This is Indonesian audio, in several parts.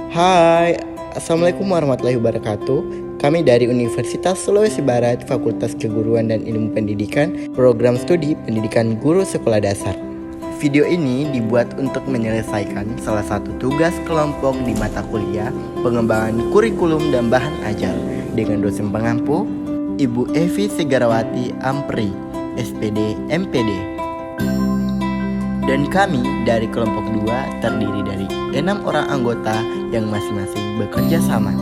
Hai, Assalamualaikum warahmatullahi wabarakatuh. Kami dari Universitas Sulawesi Barat, Fakultas Keguruan dan Ilmu Pendidikan, Program Studi Pendidikan Guru Sekolah Dasar. Video ini dibuat untuk menyelesaikan salah satu tugas kelompok di mata kuliah pengembangan kurikulum dan bahan ajar dengan dosen pengampu Ibu Evi Segarawati Ampri, SPD MPD. Dan kami dari kelompok 2 terdiri dari 6 orang anggota yang masing-masing bekerja sama.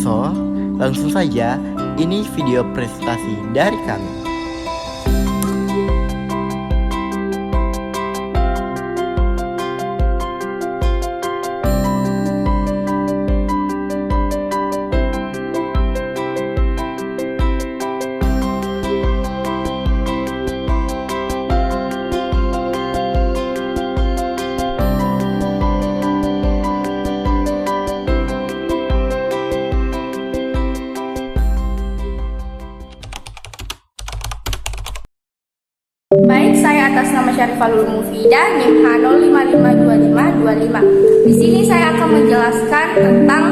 So, langsung saja, ini video presentasi dari kami. Baik, saya atas nama Syarifalul Mufidah, NIM H05525525. Di sini saya akan menjelaskan tentang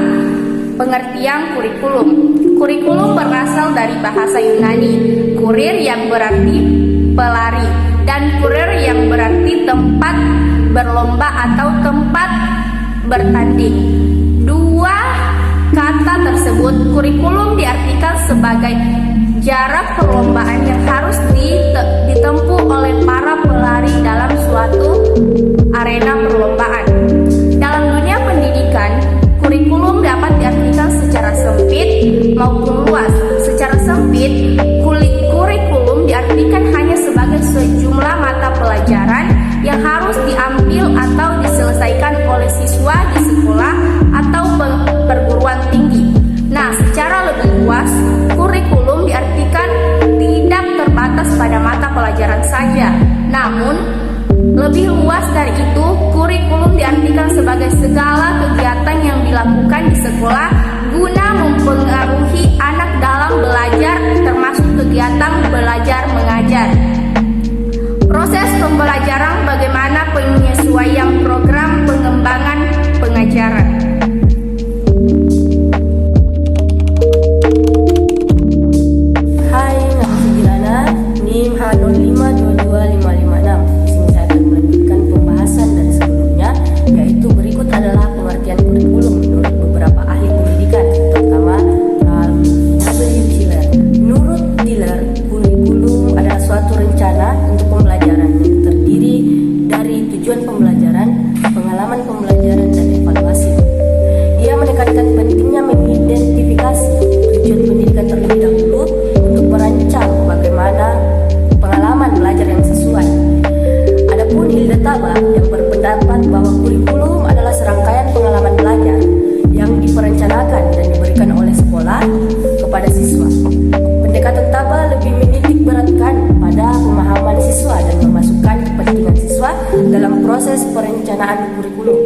pengertian kurikulum. Kurikulum berasal dari bahasa Yunani, kurir yang berarti pelari, dan kurir yang berarti tempat berlomba atau tempat bertanding. Dua kata tersebut, kurikulum diartikan sebagai jarak perlombaan yang harus ditempuh oleh para pelari dalam suatu arena perlombaan. Dalam dunia pendidikan, kurikulum dapat diartikan secara sempit maupun luas. Secara sempit, kurikulum diartikan hanya sebagai sejumlah mata pelajaran yang harus diambil atau diselesaikan oleh siswa di sekolah atau perguruan tinggi. Nah, secara lebih luas, kurikulum diartikan tidak terbatas pada mata pelajaran saja. Namun, lebih luas dari itu, kurikulum diartikan sebagai segala kegiatan yang dilakukan di sekolah guna mempengaruhi anak dalam belajar, termasuk kegiatan belajar mengajar. Proses pembelajaran bagaimana penyesuaian program pengembangan pengajaran. NIM H05225556. Di sini saya akan melanjutkan pembahasan dari sebelumnya, yaitu berikut adalah pengertian kurikulum menurut beberapa ahli pendidikan, terutama W. Diller. Menurut Diller, kurikulum adalah suatu rencana untuk pembelajaran yang terdiri dari tujuan pembelajaran, pengalaman pembelajaran, dan evaluasi. Dia menekankan pentingnya mengidentifikasi tujuan pendidikan terlebih dahulu untuk merancang bagaimana pengalaman belajar yang sesuai. Adapun Hilda Taba yang berpendapat bahwa kurikulum adalah serangkaian pengalaman belajar yang diperencanakan dan diberikan oleh sekolah kepada siswa. Pendekatan Taba lebih menitik beratkan pada pemahaman siswa dan memasukkan kepentingan siswa dalam proses perencanaan kurikulum.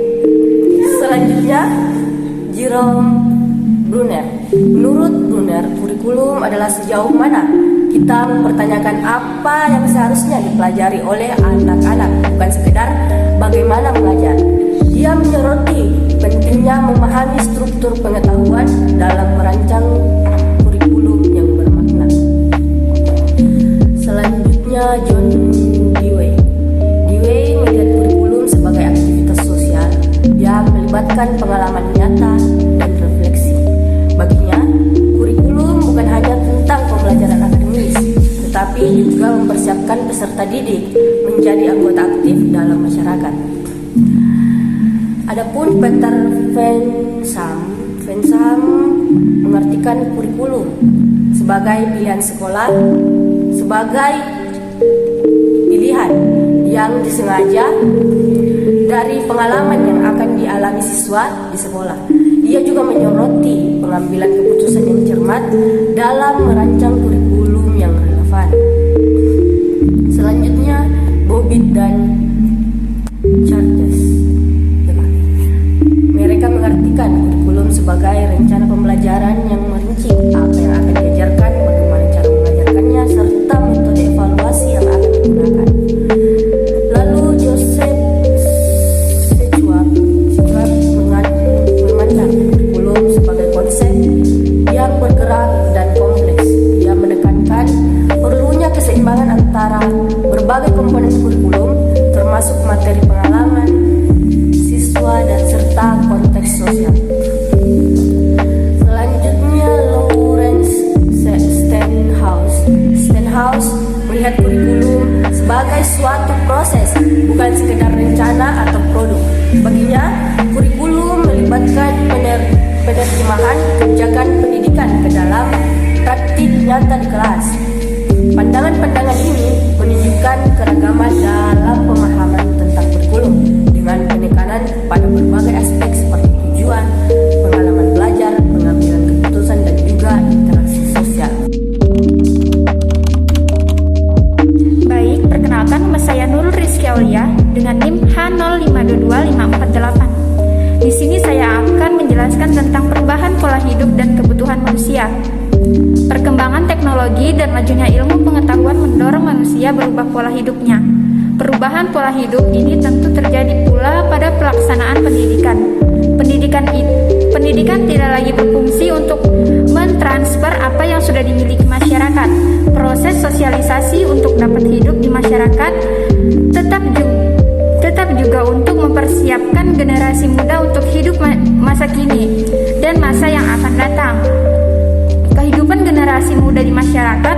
Selanjutnya, Jerome Brunner. Menurut Brunner, kurikulum adalah sejauh mana kita mempertanyakan apa yang seharusnya dipelajari oleh anak-anak, bukan sekedar bagaimana mengajar. Dia menyoroti pentingnya memahami struktur pengetahuan dalam merancang kurikulum yang bermakna. Selanjutnya, John Dewey. Dewey melihat kurikulum sebagai aktivitas sosial yang melibatkan pengalaman nyata dan refleksi. Baginya, kurikulum bukan hanya tentang pembelajaran akademis, tetapi juga mempersiapkan peserta didik menjadi anggota aktif dalam masyarakat. Adapun Peter Van mengartikan kurikulum sebagai pilihan sekolah, sebagai pilihan yang disengaja dari pengalaman yang akan dialami siswa di sekolah. Ia juga menyoroti pengambilan keputusan yang cermat dalam merancang kurikulum yang relevan. Selanjutnya, Bobbitt dan Charles. Mereka mengartikan kurikulum sebagai rencana pembelajaran yang merinci apa yang akan diajarkan, bagaimana cara mengajarkannya, serta metode evaluasi yang akan digunakan. Lalu Joseph Schwartz materi pengalaman siswa dan serta konteks sosial. Selanjutnya, Lawrence Stenhouse melihat kurikulum sebagai suatu proses, bukan sekedar rencana atau produk. Baginya, kurikulum melibatkan penerjemahan kebijakan pendidikan ke dalam praktik nyata di kelas. Pandangan-pandangan ini menunjukkan keragaman dalam pemahaman tentang kurikulum dengan penekanan pada berbagai aspek seperti tujuan, pengalaman belajar, pengambilan keputusan, dan juga interaksi sosial. Baik, perkenalkan nama saya Nurul Rizky Aulia dengan NIM H05225548. Di sini saya akan menjelaskan tentang perubahan pola hidup dan kebutuhan manusia. Perkembangan teknologi dan majunya ilmu pengetahuan mendorong manusia berubah pola hidupnya. Perubahan pola hidup ini tentu terjadi pula pada pelaksanaan pendidikan. Pendidikan tidak lagi berfungsi untuk mentransfer apa yang sudah dimiliki masyarakat. Proses sosialisasi untuk dapat hidup di masyarakat tetap juga untuk mempersiapkan generasi muda untuk hidup masa kini dan masa yang akan datang. Kehidupan generasi muda di masyarakat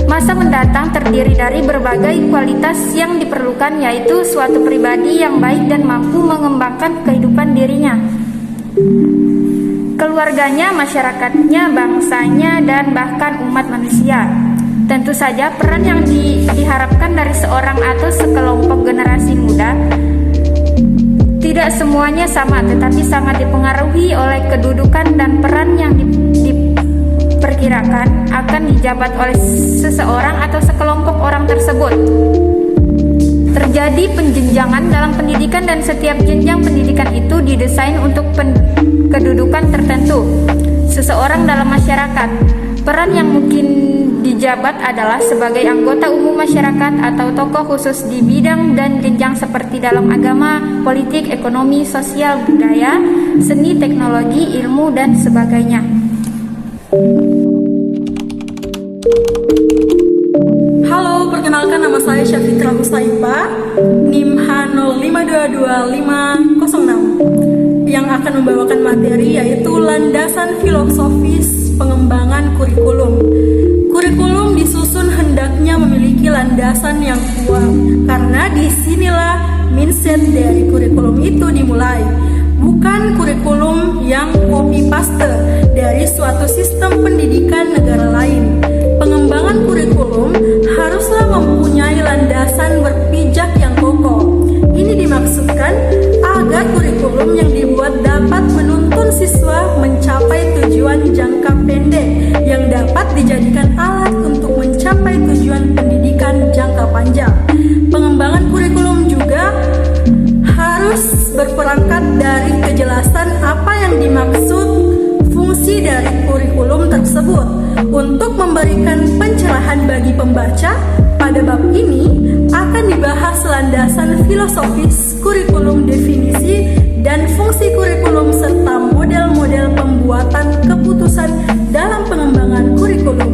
masa mendatang terdiri dari berbagai kualitas yang diperlukan, yaitu suatu pribadi yang baik dan mampu mengembangkan kehidupan dirinya, keluarganya, masyarakatnya, bangsanya, dan bahkan umat manusia. Tentu saja peran yang diharapkan dari seorang atau sekelompok generasi muda tidak semuanya sama, tetapi sangat dipengaruhi oleh kedudukan dan peran yang diperkirakan akan dijabat oleh seseorang atau sekelompok orang tersebut. Terjadi penjenjangan dalam pendidikan dan setiap jenjang pendidikan itu didesain untuk kedudukan tertentu seseorang dalam masyarakat. Peran yang mungkin dijabat adalah sebagai anggota umum masyarakat atau tokoh khusus di bidang dan jenjang seperti dalam agama, politik, ekonomi, sosial, budaya, seni, teknologi, ilmu, dan sebagainya. Halo, perkenalkan nama saya Syafitra Husaifa, NIM H05225506, yang akan membawakan materi yaitu landasan filosofis pengembangan kurikulum. Kurikulum disusun hendaknya memiliki landasan yang kuat, karena disinilah mindset dari kurikulum itu dimulai. Bukan kurikulum yang copy paste dari suatu sistem pendidikan negara lain. Pengembangan kurikulum haruslah mempunyai landasan berpijak yang kokoh. Ini dimaksudkan agar kurikulum yang dibuat dapat menuntun siswa mencapai tujuan jangka pendek yang dapat dijadikan alat untuk mencapai tujuan pendidikan jangka panjang. Pengembangan kurikulum juga harus berperangkat dari kejelasan apa yang dimaksud fungsi dari kurikulum tersebut. Untuk memberikan pencerahan bagi pembaca, pada bab ini akan dibahas landasan filosofis kurikulum, definisi dan fungsi kurikulum, serta model-model pembuatan keputusan dalam pengembangan kurikulum.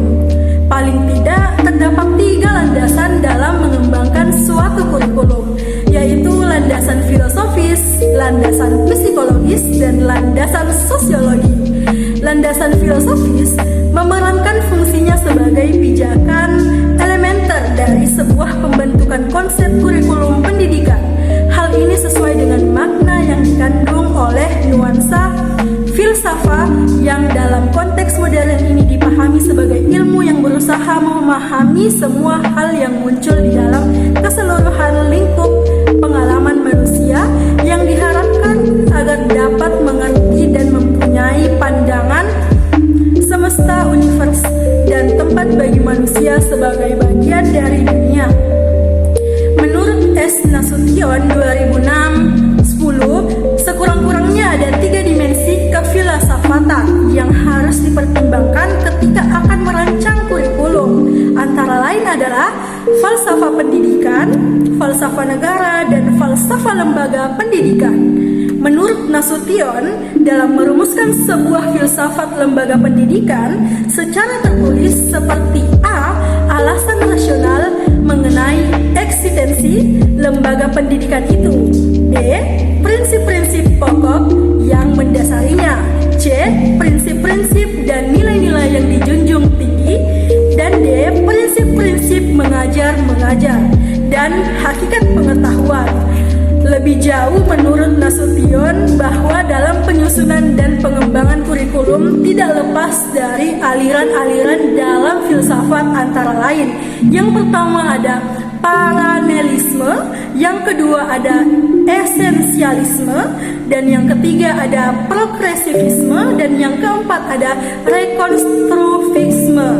Paling tidak terdapat 3 landasan dalam mengembangkan suatu kurikulum, yaitu landasan filosofis, landasan psikologis, dan landasan sosiologi. Landasan filosofis memerankan fungsinya sebagai pijakan elementer dari sebuah pembentukan konsep kurikulum pendidikan. Hal ini sesuai dengan makna yang dikandung oleh nuansa filsafat yang dalam konteks modern ini dipahami sebagai ilmu yang berusaha memahami semua hal yang muncul di dalam keseluruhan lingkup pengalaman manusia, yang diharapkan agar dapat mengerti dan mempunyai pandangan semesta, univers, dan tempat bagi manusia sebagai bagian dari dunia. Menurut S. Nasution 2006-10, sekurang-kurangnya ada 3 dimensi kefilsafatan yang harus dipertimbangkan ketika akan merancang kurikulum. Antara lain adalah falsafah pendidikan, falsafah negara, dan falsafah lembaga pendidikan. Menurut Nasution, dalam merumuskan sebuah filsafat lembaga pendidikan secara tertulis seperti A. Alasan rasional mengenai eksistensi, lembaga pendidikan itu? B. Prinsip-prinsip pokok yang mendasarinya. C. Prinsip-prinsip dan nilai-nilai yang dijunjung tinggi. Dan D. Prinsip-prinsip mengajar dan hakikat pengetahuan. Lebih jauh menurut Nasution bahwa dalam penyusunan dan pengembangan kurikulum tidak lepas dari aliran-aliran dalam filsafat antara lain. Yang pertama ada paralelisme, yang kedua ada esensialisme, dan yang ketiga ada progresivisme, dan yang keempat ada rekonstruksisme.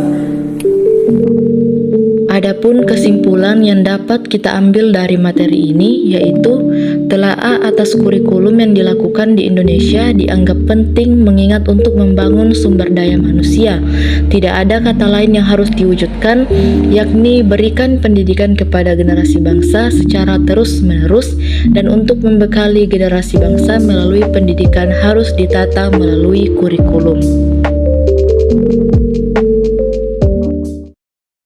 Adapun kesimpulan yang dapat kita ambil dari materi ini yaitu telaah atas kurikulum yang dilakukan di Indonesia dianggap penting mengingat untuk membangun sumber daya manusia. Tidak ada kata lain yang harus diwujudkan, yakni berikan pendidikan kepada generasi bangsa secara terus-menerus, dan untuk membekali generasi bangsa melalui pendidikan harus ditata melalui kurikulum.